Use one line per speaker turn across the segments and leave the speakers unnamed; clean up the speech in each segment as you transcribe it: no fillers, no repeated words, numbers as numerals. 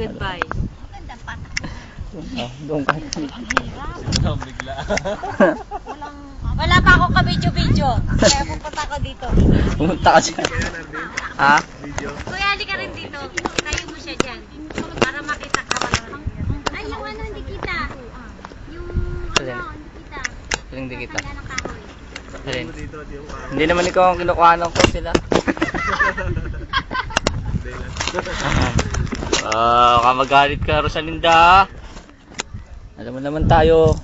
Goodbye.
Doon ka.
Bigla.
Wala pa ako ka-video-video. Kaya pupunta ko dito.
Pumunta ka siya. Ha?
Kuya, hindi ka rin dito. Tayo mo siya dyan. Para makita ka. Ay, yung ano, hindi kita. Yung ano, hindi kita.
Hindi kita.
Tanda ng kahoy.
Alin? Hindi naman ikaw ang kinukuhanan ko sila. Kamagalit ka, Rosalinda. Alam mo naman tayo.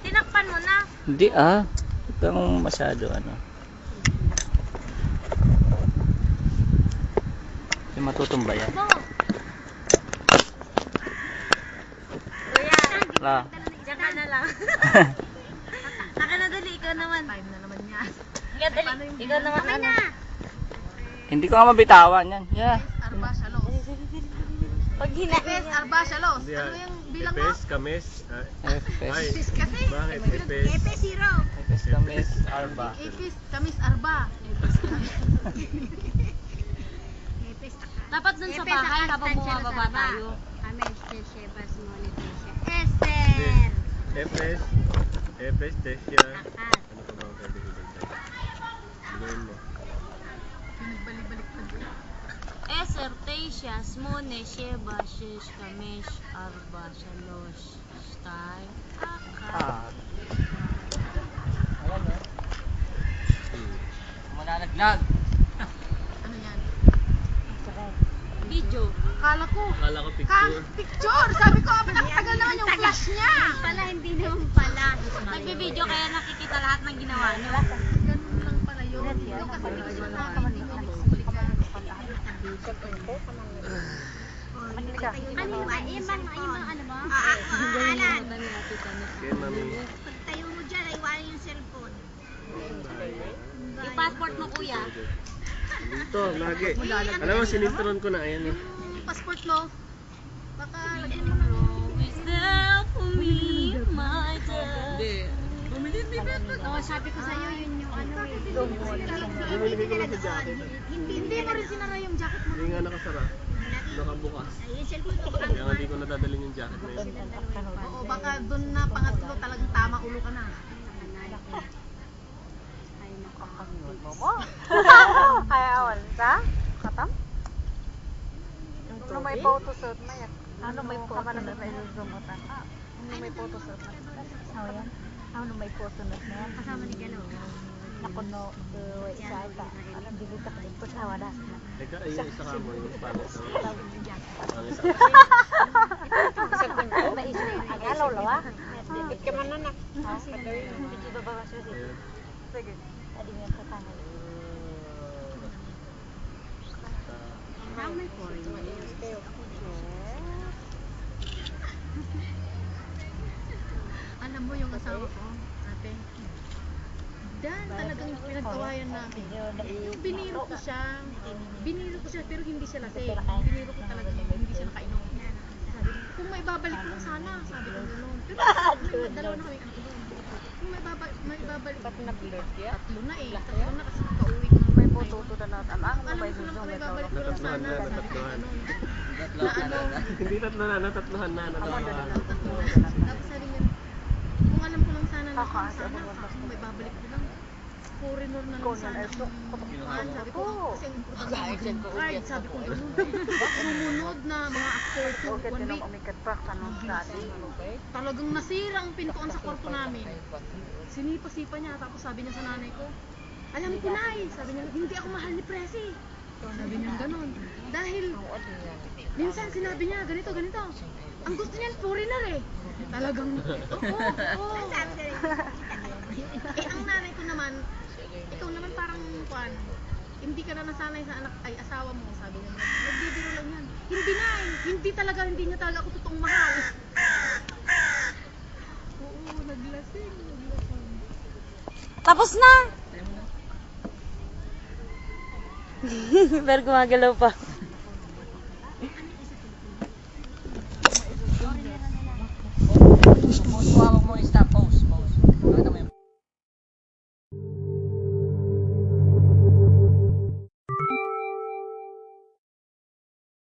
Tinakpan mo na.
Hindi Huwag kang masyado Yung matutumba yan.
Kuya, diyan ka na lang. Saka na dali, ikaw naman. Time na naman niya. Ikaw naman ano.
Hindi ko nga mabitawan yan. Yeah.
Pag
Epes, arba, shalos. Ano yung bilang mo?
Epes, kames.
Epes.
Epes kasi.
Bakit epes?
Epes, zero.
Epes kamis arba.
Epes, kamis, arba. Epes,
dapat dun sa bahay habang bumababa tayo.
Esther.
Epes. Epes, tesya. Ano pa ba ang pwede ko dito? Gawin mo.
Balik-balik pa dito.
Eser, Teisha, Smone, Sheba, Shish, Kamesh, Arba, Shalosh, Shtay, Akad.
Alam mo? Mananagnag.
Ano yan?
Video.
Kala ko
Picture.
picture. Sabi ko, tagal naman yung flash niya.
Pala, hindi naman pala. Nagbe-video kaya nakikita lahat ng ginawa niyo.
Ganun lang pala yun. Yung kasi picture namin, hindi ko explican.
Ano ba? Ano ba?
Alan.
Okay, mami.
Tayo mo dyan, iwanan yung cellphone.
Yung passport mo, kuya.
Dito, lagi. Alam mo, sinistron ko na. Ayan
Yung passport mo, baka lagyan mo na.
Yourself for me, my dad.
Sabi ko sa'yo, yun yung ano
Bumili ko lang sa jacket.
Hindi mo rin sinara yung jacket mo.
Hindi nga nakasara. Nakabukas. Kaya nga hindi ko nadadalhin yung jacket na yun.
Oo, baka doon na pangatlo talagang tama ulo ka na.
Kaya awan sa katam? Ano may photoshoot na yan? Ano may photoshoot na yan? Ano may photoshoot na yan? Ano may photoshoot na yan?
Kasama ni Gano.
Nakuno, isa ita. Alam, dili ka dito sa wadas na.
Teka, ay yung isa ka mo, yung pangit na. Pangit sa
Agalaw lawa. Dikit ka man na. Hindi ba ba siya?
Ayan.
Sige. Tadi nga sa tangan.
Alam mo yung asawa ko, ate. Dan talagang pinagtawayan namin. Biniro ko siya pero hindi siya lasing. Biniro ko talaga hindi siya nakainom. Sabi ko, kung may babalik mo sana, sabi ko gano'n. Pero dalawa na kami anak ko doon. Kung may babalik, tatlo na kasi pauwi ko.
May photo na natin.
Alam ko lang kung may babalik ko lang sana.
Natatluhan.
Na ano,
Hindi natatluhan na.
tapos sabi niya, kung alam ko lang sana na kung sana, kung may babalik ko lang, foreigner na lang sana ang kuhan. Sabi ko, kasi ang importante yung card. Sabi ko, gano'n. Sumunod na mga after 1 week, talagang nasira ang pintuan sa kwarto namin. Sinipa-sipa niya, tapos sabi niya sa nanay ko, alam ko na sabi niya, hindi ako mahal ni Presi. Sabi niya gano'n. Dahil, minsan sinabi niya, ganito. Ang gusto niya, foreigner Talagang, oo. Ang nanay ko naman, ikaw naman parang, hindi ka na nasanay sa asawa mo, sabi niya. Nagbibiro lang yan. Hindi niya talaga ako totoong mahal. Oo, naglasing.
Tapos na! Pero gumagalaw pa.
Gusto mo, suwawag mo stop.